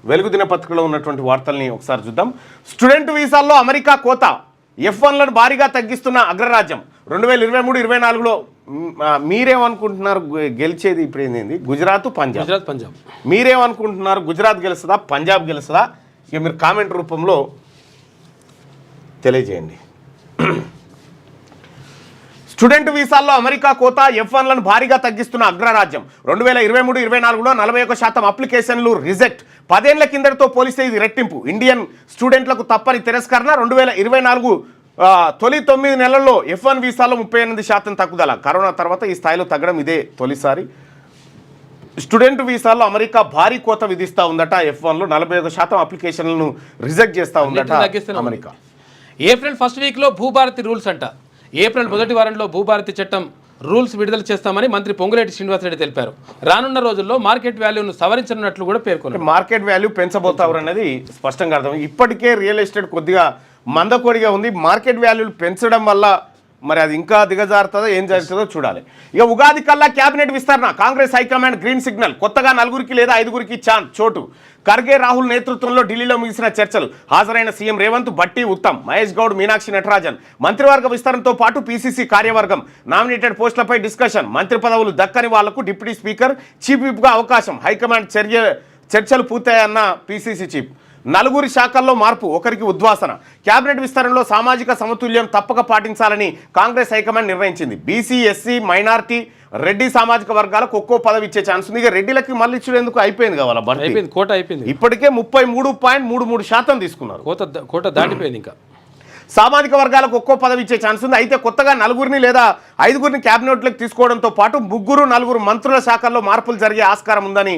వెలుగు దినపత్రికలో ఉన్నటువంటి వార్తల్ని ఒకసారి చూద్దాం. స్టూడెంట్ వీసాల్లో అమెరికా కోత, F1లను భారీగా తగ్గిస్తున్న అగ్రరాజ్యం. 2023-24లో మీరేమనుకుంటున్నారు గెలిచేది? ఇప్పుడు ఏంది? గుజరాత్ పంజాబ్. మీరేమనుకుంటున్నారు? గుజరాత్ గెలుస్తుందా, పంజాబ్ గెలుస్తుందా? ఇక మీరు కామెంట్ రూపంలో తెలియజేయండి. స్టూడెంట్ వీసాల్లో అమెరికా కోత, F1లను భారీగా తగ్గిస్తున్న అగ్రరాజ్యం. 2023-24లో 41% అప్లికేషన్లు రిజెక్ట్. 10 ఏళ్ల కిందటితో పోలిస్తే ఇది రెట్టింపు. ఇండియన్ స్టూడెంట్లకు తప్పని తిరస్కరణ. 2024 తొలి 9 నెలల్లో F1 వీసాల్లో 38% తగ్గుదల. కరోనా తర్వాత ఈ స్థాయిలో తగ్గడం ఇదే తొలిసారి. స్టూడెంట్ వీసాల్లో అమెరికా భారీ కోత విధిస్తూ ఉందట. F1లో 41% అప్లికేషన్లను రిజెక్ట్ చేస్తూ ఉందట అమెరికా. ఏప్రిల్ ఫస్ట్ వీక్లో భూభారతి రూల్స్ అంట. ఏప్రిల్ మొదటి వారంలో భూభారతి చట్టం రూల్స్ విడుదల చేస్తామని మంత్రి పొంగులేటి శ్రీనివాసరెడ్డి తెలిపారు. రానున్న రోజుల్లో మార్కెట్ వాల్యూను సవరించనున్నట్లు కూడా పేర్కొన్నారు. మార్కెట్ వాల్యూ పెంచబోతారు అన్నది స్పష్టంగా అర్థం. ఇప్పటికే రియల్ ఎస్టేట్ కొద్దిగా మందకొడిగా ఉంది. మార్కెట్ వాల్యూలు పెంచడం వల్ల మరి అది ఇంకా దిగజారుతుందో ఏం జరుగుతుందో చూడాలి. ఇక ఉగాది కల్లా క్యాబినెట్ విస్తరణ. Congress high command green signal. కొత్తగా 4 లేదా 5 చోటు. ఖర్గే రాహుల్ నేతృత్వంలో ఢిల్లీలో ముగిసిన చర్చలు. హాజరైన సీఎం రేవంత్, బట్టి, ఉత్తమ్, మహేష్ గౌడ్, మీనాక్షి నటరాజన్. మంత్రివర్గ విస్తరణతో పాటు పీసీసీ కార్యవర్గం, నామినేటెడ్ పోస్టులపై డిస్కషన్. మంత్రి పదవులు దక్కని వాళ్లకు డిప్యూటీ స్పీకర్, చీఫ్ విప్గా అవకాశం. హైకమాండ్ చర్చలు పూర్తయ్యన్న పీసీసీ చీఫ్. 4 శాఖల్లో మార్పు, ఒకరికి ఉద్వాసన. కేబినెట్ విస్తరణలో సామాజిక సమతుల్యం తప్పక పాటించాలని కాంగ్రెస్ హైకమాండ్ నిర్ణయించింది. బీసీ, ఎస్సీ, మైనార్టీ, రెడ్డి సామాజిక వర్గాలకు ఒక్కో పదవి ఇచ్చే ఛాన్స్ ఉంది. ఇక రెడ్డిలకి మళ్ళీ ఇచ్చేందుకు అయిపోయింది కావాలా? కోట అయిపోయింది. ఇప్పటికే 33.33% తీసుకున్నారు. కోట దాటిపోయింది. ఇంకా సామాజిక వర్గాలకు ఒక్కో పదవి ఇచ్చే ఛాన్స్ ఉంది. అయితే కొత్తగా 4 లేదా 5 క్యాబినెట్లకు తీసుకోవడంతో పాటు 3-4 మంత్రుల శాఖల్లో మార్పులు జరిగే ఆస్కారం ఉందని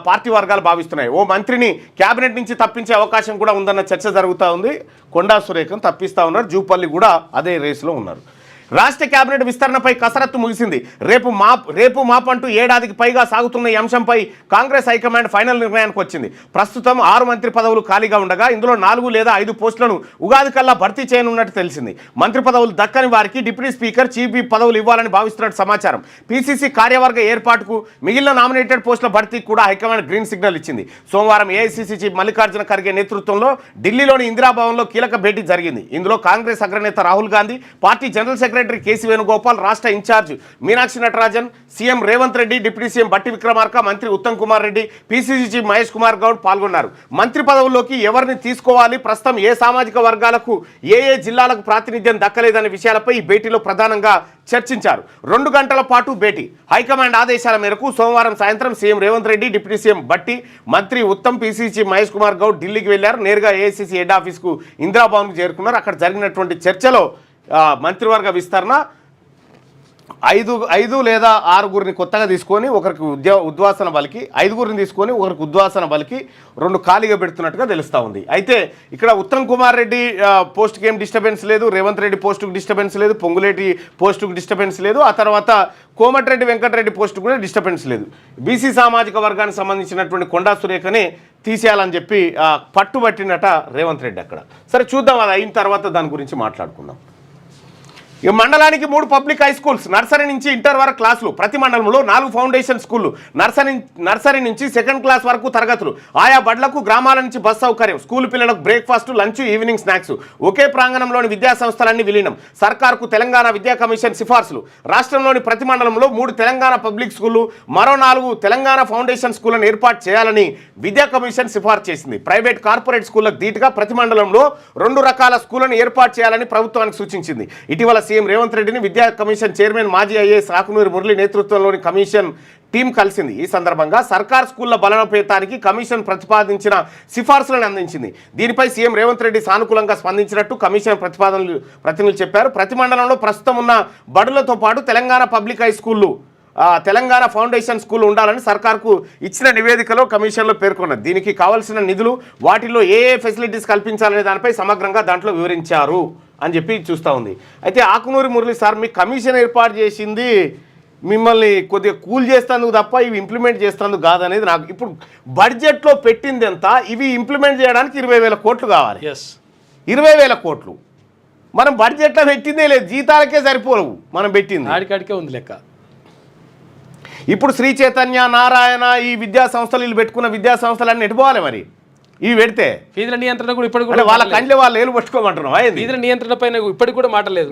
పార్టీ వర్గాలు భావిస్తున్నాయి. ఓ మంత్రిని క్యాబినెట్ నుంచి తప్పించే అవకాశం కూడా ఉందన్న చర్చ జరుగుతూ ఉంది. కొండా సురేఖను తప్పిస్తూ ఉన్నారు. జూపల్లి కూడా అదే రేసులో ఉన్నారు. రాష్ట్ర కేబినెట్ విస్తరణపై కసరత్తు ముగిసింది. రేపు మాపంటూ ఏడాదికి పైగా సాగుతున్న ఈ అంశంపై కాంగ్రెస్ హైకమాండ్ ఫైనల్ నిర్ణయానికి వచ్చింది. ప్రస్తుతం 6 మంత్రి పదవులు ఖాళీగా ఉండగా ఇందులో 4 లేదా 5 పోస్టులను ఉగాది కల్లా భర్తీ చేయనున్నట్టు తెలిసింది. మంత్రి పదవులు దక్కని వారికి డిప్యూటీ స్పీకర్, చీఫ్ విప్ పదవులు ఇవ్వాలని భావిస్తున్నట్టు సమాచారం. పీసీసీ కార్యవర్గ ఏర్పాటుకు, మిగిలిన నామినేటెడ్ పోస్టుల భర్తీకి కూడా హైకమాండ్ గ్రీన్ సిగ్నల్ ఇచ్చింది. సోమవారం ఏఐసీసీ చీఫ్ మల్లికార్జున ఖర్గే నేతృత్వంలో ఢిల్లీలోని ఇందిరాభవన్లో కీలక భేటీ జరిగింది. ఇందులో కాంగ్రెస్ అగ్రనేత Rahul Gandhi, party general secretary KC Venugopal, రాష్ట్ర in charge Meenakshi Natarajan, CM Revanth Reddy, deputy CM Bhatti Vikramarka, మంత్రి ఉత్తమ్ కుమార్ రెడ్డి, పీసీసీ చీఫ్ మహేష్ కుమార్ గౌడ్ పాల్గొన్నారు. మంత్రి పదవుల్లోకి ఎవరిని తీసుకోవాలి, ప్రస్తుతం ఏ సామాజిక వర్గాలకు, ఏ జిల్లాలకు ప్రాతినిధ్యం దక్కలేదనే విషయాలపై ఈ భేటీలో ప్రధానంగా చర్చించారు. 2 గంటల పాటు భేటీ. హైకమాండ్ ఆదేశాల మేరకు సోమవారం సాయంత్రం CM Revanth Reddy, deputy CM బట్టి, మంత్రి ఉత్తమ్, పీసీసీ మహేష్ కుమార్ గౌడ్ ఢిల్లీకి వెళ్లారు. నేరుగా ఏఐసీసీ హెడ్ ఆఫీస్కు ఇందిరాభవన్కు చేరుకున్నారు. అక్కడ జరిగినటువంటి చర్చలో మంత్రివర్గ విస్తరణ 5 లేదా 6 కొత్తగా తీసుకొని ఒకరికి ఉద్వాసన బలికి, 5 తీసుకొని ఒకరికి ఉద్వాసన బలికి 2 ఖాళీగా పెడుతున్నట్టుగా తెలుస్తూ ఉంది. అయితే ఇక్కడ ఉత్తమ్ కుమార్ రెడ్డి పోస్టుకి ఏం డిస్టర్బెన్స్ లేదు, రేవంత్ రెడ్డి పోస్టుకు డిస్టర్బెన్స్ లేదు, పొంగులేటి పోస్టుకు డిస్టర్బెన్స్ లేదు, ఆ తర్వాత కోమటిరెడ్డి వెంకటరెడ్డి పోస్టుకు కూడా డిస్టర్బెన్స్ లేదు. బీసీ సామాజిక వర్గానికి సంబంధించినటువంటి కొండా సురేఖనే తీసేయాలని చెప్పి పట్టుబట్టినట రేవంత్ రెడ్డి అక్కడ. సరే చూద్దాం, అది అయిన తర్వాత దాని గురించి మాట్లాడుకుందాం. ఈ మండలానికి 3 పబ్లిక్ హై స్కూల్స్, నర్సరీ నుంచి ఇంటర్ వరకు క్లాసులు. ప్రతి మండలంలో 4 ఫౌండేషన్ స్కూళ్లు, నర్సరీ నుంచి 2nd క్లాస్ వరకు తరగతులు. ఆయా బడ్లకు గ్రామాల నుంచి బస్ సౌకర్యం. స్కూల్ పిల్లలకు బ్రేక్ఫాస్ట్, లంచ్, ఈవినింగ్ స్నాక్స్. ఒకే ప్రాంగణంలోని విద్యా సంస్థలన్నీ విలీనం. సర్కార్కు తెలంగాణ విద్యా కమిషన్ సిఫార్సులు. రాష్ట్రంలోని ప్రతి మండలంలో 3 తెలంగాణ పబ్లిక్ స్కూళ్లు, మరో 4 తెలంగాణ ఫౌండేషన్ స్కూళ్లను ఏర్పాటు చేయాలని విద్యా కమిషన్ సిఫార్సు చేసింది. ప్రైవేట్, కార్పొరేట్ స్కూళ్లకు ధీటుగా ప్రతి మండలంలో 2 రకాల స్కూళ్లను ఏర్పాటు చేయాలని ప్రభుత్వానికి సూచించింది. ఇటీవల సీఎం రేవంత్ రెడ్డిని విద్యా కమిషన్ చైర్మన్, మాజీ ఐఏఎస్ ఆకునూరి మురళి నేతృత్వంలోని కమిషన్ టీం కలిసింది. ఈ సందర్భంగా సర్కార్ స్కూళ్ల బలోపేతానికి కమిషన్ ప్రతిపాదించిన సిఫార్సులను అందించింది. దీనిపై సీఎం రేవంత్ రెడ్డి సానుకూలంగా స్పందించినట్టు కమిషన్ ప్రతినిధులు చెప్పారు. ప్రతి మండలంలో ప్రస్తుతం ఉన్న బడులతో పాటు తెలంగాణ పబ్లిక్ హై స్కూళ్లు, తెలంగాణ ఫౌండేషన్ స్కూల్ ఉండాలని సర్కార్కు ఇచ్చిన నివేదికలో కమిషన్లో పేర్కొన్నది. దీనికి కావాల్సిన నిధులు, వాటిల్లో ఏ ఫెసిలిటీస్ కల్పించాలనే దానిపై సమగ్రంగా దాంట్లో వివరించారు అని చెప్పి చూస్తూ ఉంది. అయితే ఆకునూరి మురళి సార్, మీ కమిషన్ ఏర్పాటు చేసింది మిమ్మల్ని కొద్దిగా కూల్ చేస్తాను తప్ప ఇవి ఇంప్లిమెంట్ చేస్తాను కాదనేది నాకు. ఇప్పుడు బడ్జెట్లో పెట్టింది ఎంత, ఇవి ఇంప్లిమెంట్ చేయడానికి 20,000 కోట్లు కావాలి. 20,000 కోట్లు మనం బడ్జెట్లో పెట్టిందే లేదు, జీతాలకే సరిపోవు మనం పెట్టింది, ఆడికాడికే ఉంది లెక్క. ఇప్పుడు శ్రీ చైతన్య, నారాయణ, ఈ విద్యా సంస్థలు, వీళ్ళు పెట్టుకున్న విద్యా సంస్థలన్నీ ఎటుపోవాలి మరి? ఇవి పెడితే ఫీజుల నియంత్రణ కూడా ఇప్పటికి అంటే కూడా వాళ్ళ కండ్లే వాళ్ళు ఏలు పట్టుకోమంటున్నాం ఏంది ఫీజుల నియంత్రణ పైన ఇప్పటికి కూడా మాట లేదు.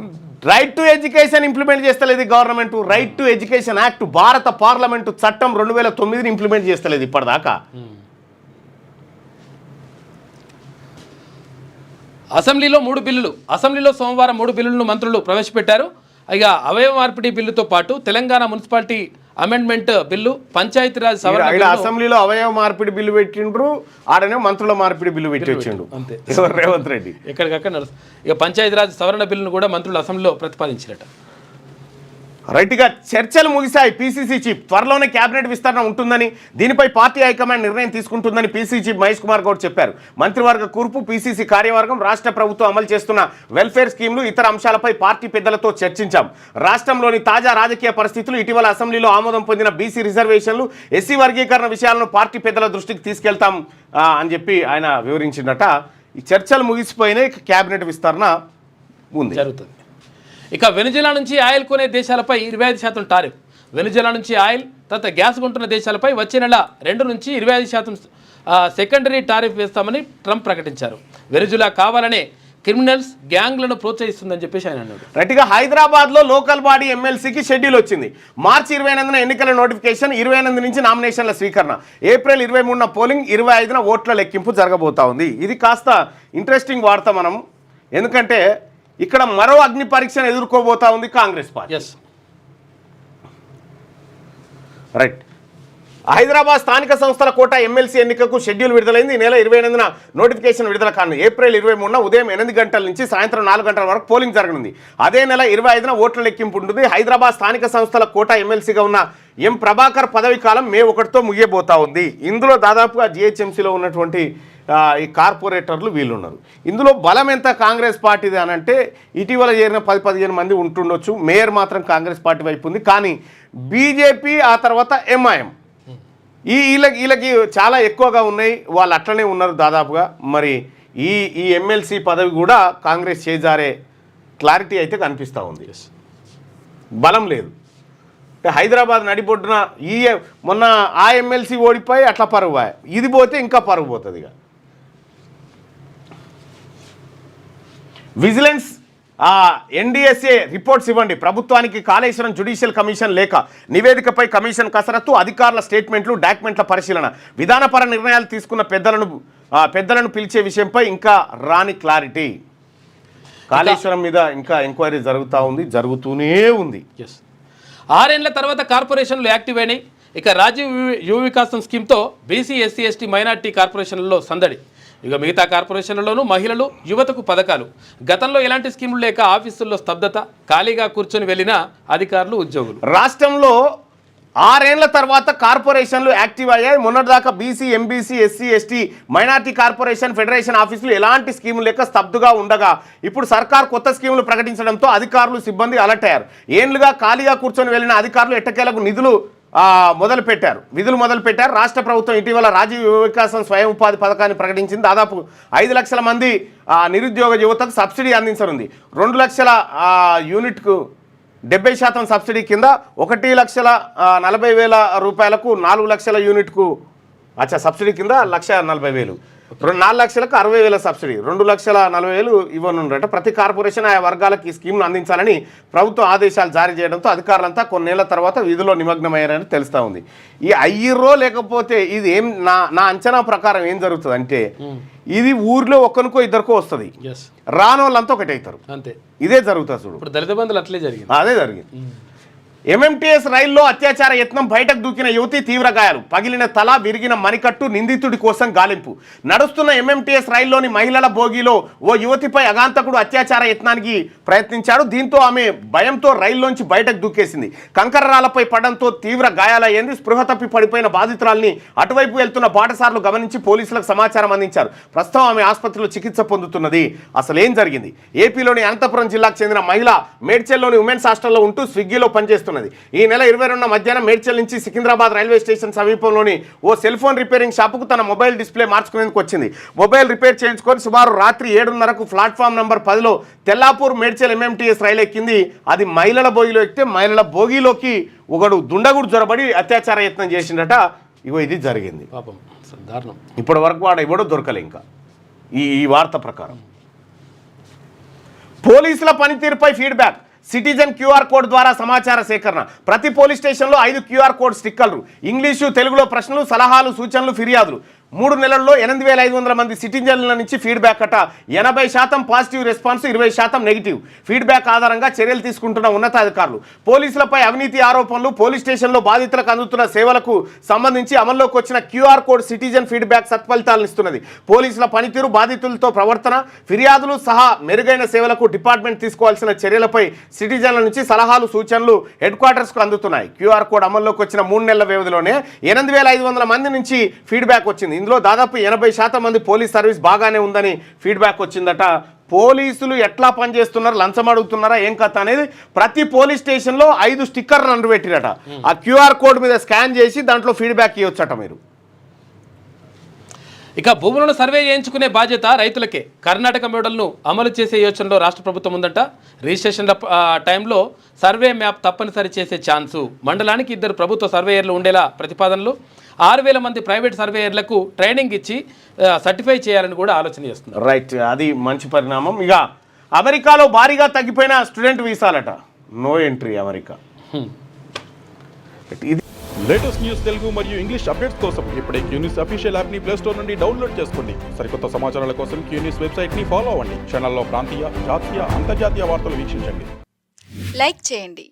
రైట్ టు ఎడ్యుకేషన్ ఇంప్లిమెంట్ చేస్తలేదు government. Right to education act భారత పార్లమెంటు చట్టం 2009 ఇంప్లిమెంట్ చేస్తలేదు ఇప్పటిదాకా. అసెంబ్లీలో 3 బిల్లులు. అసెంబ్లీలో సోమవారం 3 బిల్లులను మంత్రులు ప్రవేశపెట్టారు. ఇక అవయవ మార్పిడి బిల్లుతో పాటు Telangana municipality amendment bill, Panchayati Raj సవరణ బిల్లు. అసెంబ్లీలో అవయవ మార్పిడి బిల్లు పెట్టిండ్రు, ఆడనే మంత్రుల మార్పిడి బిల్లు పెట్టి వచ్చిండు అంతే. రేవంత్ రెడ్డి ఎక్కడికక్కడ నడుస్తుంది. ఇక పంచాయతీరాజ్ సవరణ బిల్లును కూడా మంత్రులు అసెంబ్లీలో ప్రతిపాదించారట. రైట్గా చర్చలు ముగిశాయి. పీసీసీ చీఫ్ త్వరలోనే కేబినెట్ విస్తరణ ఉంటుందని, దీనిపై పార్టీ హైకమాండ్ నిర్ణయం తీసుకుంటుందని పీసీసీ చీఫ్ మహేష్ కుమార్ గౌడ్ చెప్పారు. మంత్రివర్గ కూర్పు, పీసీసీ కార్యవర్గం, రాష్ట్ర ప్రభుత్వం అమలు చేస్తున్న వెల్ఫేర్ స్కీమ్లు, ఇతర అంశాలపై పార్టీ పెద్దలతో చర్చించాం. రాష్ట్రంలోని తాజా రాజకీయ పరిస్థితులు, ఇటీవల అసెంబ్లీలో ఆమోదం పొందిన బీసీ రిజర్వేషన్లు, ఎస్సీ వర్గీకరణ విషయాలను పార్టీ పెద్దల దృష్టికి తీసుకెళ్తాం అని చెప్పి ఆయన వివరించిందట. ఈ చర్చలు ముగిసిపోయినాయి, కేబినెట్ విస్తరణ ఉంది, జరుగుతుంది. ఇక వెనుజులా నుంచి ఆయిల్ కొనే దేశాలపై 25% టారిఫ్. వెనుజులా నుంచి ఆయిల్ తర్వాత గ్యాస్ కొంటున్న దేశాలపై వచ్చే నెల 2 నుంచి 25% సెకండరీ టారిఫ్ వేస్తామని ట్రంప్ ప్రకటించారు. వెనుజులా కావాలనే క్రిమినల్స్ గ్యాంగ్లను ప్రోత్సహిస్తుందని చెప్పేసి ఆయన అన్నాడు. రైట్గా హైదరాబాద్లో లోకల్ బాడీ ఎమ్మెల్సీకి షెడ్యూల్ వచ్చింది. మార్చి 28న ఎన్నికల నోటిఫికేషన్, 28 నుంచి నామినేషన్ల స్వీకరణ, ఏప్రిల్ 23న పోలింగ్, 25న ఓట్ల లెక్కింపు జరగబోతా ఉంది. ఇది కాస్త ఇంట్రెస్టింగ్ వార్త మనం, ఎందుకంటే ఇక్కడ మరో అగ్ని పరీక్షను ఎదుర్కోబోతా ఉంది కాంగ్రెస్ పార్టీ. రైట్. హైదరాబాద్ స్థానిక సంస్థల కోటా ఎమ్మెల్సీ ఎన్నికకు షెడ్యూల్ విడుదలైంది. ఈ నెల 28న నోటిఫికేషన్ విడుదల కానుంది. ఏప్రిల్ 23న ఉదయం 8 గంటల నుంచి సాయంత్రం 4 గంటల వరకు పోలింగ్ జరగనుంది. అదే నెల 25న ఓట్ల లెక్కింపు ఉంటుంది. హైదరాబాద్ స్థానిక సంస్థల కోటా ఎమ్మెల్సీగా ఉన్న ఎం ప్రభాకర్ పదవి కాలం మే 1తో ముగియబోతా ఉంది. ఇందులో దాదాపుగా జిహెచ్ఎంసీలో ఉన్నటువంటి ఈ కార్పొరేటర్లు వీళ్ళున్నారు. ఇందులో బలం ఎంత కాంగ్రెస్ పార్టీది అని అంటే, ఇటీవల చేరిన 10-15 మంది ఉంటుండొచ్చు. మేయర్ మాత్రం కాంగ్రెస్ పార్టీ వైపు ఉంది. కానీ బీజేపీ, ఆ తర్వాత ఎంఐఎం, వీళ్ళకి చాలా ఎక్కువగా ఉన్నాయి. వాళ్ళు అట్లనే ఉన్నారు దాదాపుగా. మరి ఈ ఎమ్మెల్సీ పదవి కూడా కాంగ్రెస్ చేజారే క్లారిటీ అయితే కనిపిస్తూ ఉంది. బలం లేదు. హైదరాబాద్ నడిబొడ్డున మొన్న ఆ ఎమ్మెల్సీ ఓడిపోయి అట్లా పరుగు, ఇది పోతే ఇంకా పరుగు పోతుంది. ఇక విజిలెన్స్ ఎన్డీఎస్ఏ రిపోర్ట్స్ ఇవ్వండి, ప్రభుత్వానికి కాళేశ్వరం జ్యుడిషియల్ కమిషన్ లేఖ, నివేదికపై కమిషన్ కసరత్తు, అధికారుల స్టేట్మెంట్లు, డాక్యుమెంట్ల పరిశీలన, విధానపర నిర్ణయాలు తీసుకున్న పెద్దలను పిలిచే విషయంపై ఇంకా రాని క్లారిటీ. కాళేశ్వరం మీద ఇంకా ఎంక్వైరీ జరుగుతూనే ఉంది. 6 ఏళ్ల తర్వాత కార్పొరేషన్లు యాక్టివ్ అయినాయి. ఇక రాజీవ్ యువ వికాసం స్కీమ్తో బీసీ, ఎస్సీ, ఎస్టీ, మైనార్టీ కార్పొరేషన్లలో సందడి. ఇక మిగతా కార్పొరేషన్లలోనూ మహిళలు, యువతకు పథకాలు. గతంలో ఎలాంటి స్కీములు లేక ఆఫీసుల్లో స్తబ్దత, ఖాళీగా కూర్చొని వెళ్ళిన అధికారులు, ఉద్యోగులు. రాష్ట్రంలో 6 ఏళ్ల తర్వాత కార్పొరేషన్లు యాక్టివ్ అయ్యాయి. మొన్నటిదాకా BC, MBC, SC, ST, minority corporation, federation ఆఫీసులు ఎలాంటి స్కీములు లేక స్తబ్దుగా ఉండగా, ఇప్పుడు సర్కార్ కొత్త స్కీములు ప్రకటించడంతో అధికారులు, సిబ్బంది అలర్ట్ అయ్యారు. ఏళ్లుగా ఖాళీగా కూర్చొని వెళ్ళిన అధికారులు ఎట్టకేలకు విధులు మొదలుపెట్టారు. రాష్ట్ర ప్రభుత్వం ఇటీవల రాజీవ్ యువ వికాసం స్వయం ఉపాధి పథకాన్ని ప్రకటించింది. దాదాపు 5 లక్షల మంది నిరుద్యోగ యువతకు సబ్సిడీ అందించనుంది. 2 లక్షల యూనిట్కు 70% సబ్సిడీ కింద 1,40,000 రూపాయలకు 4 లక్షల యూనిట్కు సబ్సిడీ కింద 1,40,000, 4 లక్షలకు 60,000 సబ్సిడీ, 2,40,000 ఇవ్వనుండట. ప్రతి కార్పొరేషన్ ఆయా వర్గాలకు ఈ స్కీమ్ను అందించాలని ప్రభుత్వం ఆదేశాలు జారీ చేయడంతో అధికారులంతా కొన్నేళ్ల తర్వాత విధుల్లో నిమగ్నమయ్యారని తెలుస్తూ ఉంది. ఈ అయ్యిర్రో లేకపోతే ఇది ఏం నా అంచనా ప్రకారం ఏం జరుగుతుంది అంటే, ఇది ఊర్లో ఒక్కరికో ఇద్దరికో వస్తుంది, రానోళ్ళంతా ఒకటి అవుతారు. అంతే, ఇదే జరుగుతుంది. చూడు, ఇప్పుడు దళిత బంధువులు అట్లే జరిగింది. అదే జరిగింది. ఎంఎంటీఎస్ రైల్లో అత్యాచార యత్నం, బయటకు దూకిన యువతి తీవ్ర గాయాలు, పగిలిన తల, విరిగిన మణికట్టు, నిందితుడి కోసం గాలింపు. నడుస్తున్న ఎంఎంటీఎస్ రైల్లోని మహిళల బోగిలో ఓ యువతిపై అగాంతకుడు అత్యాచార యత్నానికి ప్రయత్నించాడు. దీంతో ఆమె భయంతో రైల్లోంచి బయటకు దూకేసింది. కంకర్రాలపై పడడంతో తీవ్ర గాయాలయ్యింది. స్పృహ తప్పి పడిపోయిన బాధితురాల్ని అటువైపు వెళ్తున్న బాటసార్లు గమనించి పోలీసులకు సమాచారం అందించారు. ప్రస్తుతం ఆమె ఆసుపత్రిలో చికిత్స పొందుతున్నది. అసలు ఏం జరిగింది? ఏపీలోని అనంతపురం జిల్లాకు చెందిన మహిళ మేడ్చల్లోని ఉమెన్స్ హాస్టల్లో ఉంటూ స్విగ్గీలో పనిచేస్తున్నది. ఈ నెల 22న మధ్యాహ్నం మేడ్చల్ నుంచి సికింద్రాబాద్ రైల్వే స్టేషన్ సమీపంలోని ఓ సెల్ ఫోన్ రిపేరింగ్ షాపుకు తన మొబైల్ డిస్ప్లే మార్చుకునేందుకు వచ్చింది. మొబైల్ రిపేర్ చేయించుకొని సుమారు రాత్రి 7:30కు ప్లాట్ఫామ్ నంబర్ 10లో తెల్లాపూర్ మేడ్చల్ ఎంఎంటీఎస్ రైలు ఎక్కింది. అది మహిళల బోగిలో ఎక్కితే మహిళల బోగిలోకి ఒకడు దుండగుడు జొరబడి అత్యాచార యత్నం చేసిండట. ఇగో ఇది జరిగింది. పాపం అసలు దారుణం. ఇప్పటి వరకు వాడు ఎవడో దొరకలే ఇంకా ఈ వార్త ప్రకారం. పోలీసుల పనితీరుపై ఫీడ్బ్యాక్, సిటిజన్ క్యూఆర్ కోడ్ ద్వారా సమాచార సేకరణ. ప్రతి పోలీస్ స్టేషన్లో 5 క్యూఆర్ కోడ్ స్టిక్కర్లు, ఇంగ్లీషు తెలుగులో ప్రశ్నలు, సలహాలు, సూచనలు, ఫిర్యాదులు. 3 నెలల్లో 8,500 మంది సిటిజన్ల నుంచి ఫీడ్బ్యాక్ అట. 80% పాజిటివ్ రెస్పాన్స్, 20% నెగిటివ్. ఫీడ్బ్యాక్ ఆధారంగా చర్యలు తీసుకుంటున్న ఉన్నతాధికారులు. పోలీసులపై అవినీతి ఆరోపణలు, పోలీస్ స్టేషన్లో బాధితులకు అందుతున్న సేవలకు సంబంధించి అమల్లోకి వచ్చిన క్యూఆర్ కోడ్ సిటిజన్ ఫీడ్బ్యాక్ సత్ఫలితాలను ఇస్తున్నది. పోలీసుల పనితీరు, బాధితులతో ప్రవర్తన, ఫిర్యాదులు సహా మెరుగైన సేవలకు డిపార్ట్మెంట్ తీసుకోవాల్సిన చర్యలపై సిటిజన్ల నుంచి సలహాలు, సూచనలు హెడ్ క్వార్టర్స్కు అందుతున్నాయి. క్యూఆర్ కోడ్ అమల్లోకి వచ్చిన 3 నెలల వ్యవధిలోనే 8,500 మంది నుంచి ఫీడ్బ్యాక్ వచ్చింది. ఇందులో దాదాపు 80% మంది పోలీస్ సర్వీస్ బాగానే ఉందని ఫీడ్బ్యాక్ వచ్చిందట. పోలీసులు ఎట్లా పనిచేస్తున్నారు, లంచం అడుగుతున్నారా ఏం కథ అనేది ప్రతి పోలీస్ స్టేషన్లో 5 స్టిక్కర్లు అంటుపెట్టిరట. ఆ క్యూఆర్ కోడ్ మీద స్కాన్ చేసి దాంట్లో ఫీడ్బ్యాక్ ఇవ్వచ్చట మీరు. ఇక భూములను సర్వే చేయించుకునే బాధ్యత రైతులకే. కర్ణాటక మోడల్ను అమలు చేసే యోచనలో రాష్ట్ర ప్రభుత్వం ఉందంట. రిజిస్ట్రేషన్ టైంలో సర్వే మ్యాప్ తప్పనిసరి చేసే ఛాన్సు. మండలానికి 2 ప్రభుత్వ సర్వేయర్లు ఉండేలా ప్రతిపాదనలు. 6,000 మంది ప్రైవేట్ సర్వేయర్లకు ట్రైనింగ్ ఇచ్చి సర్టిఫై చేయాలని కూడా ఆలోచన చేస్తున్నారు. రైట్, అది మంచి పరిణామం. ఇక అమెరికాలో భారీగా తగ్గిపోయిన స్టూడెంట్ వీసాలట. నో ఎంట్రీ అమెరికా. ఇది లేటెస్ట్ న్యూస్ తెలుగు మరియు ఇంగ్లీష్ అప్డేట్స్ కోసం ఇప్పుడే క్యూన్యూస్ అఫీషియల్ యాప్ని ప్లే స్టోర్ నుండి డౌన్లోడ్ చేసుకోండి. సరికొత్త సమాచారాల కోసం క్యూన్యూస్ వెబ్సైట్ని ఫాలో అవ్వండి. ఛానల్లో ప్రాంతీయ, జాతీయ, అంతర్జాతీయ వార్తలు వీక్షించండి. లైక్ చేయండి.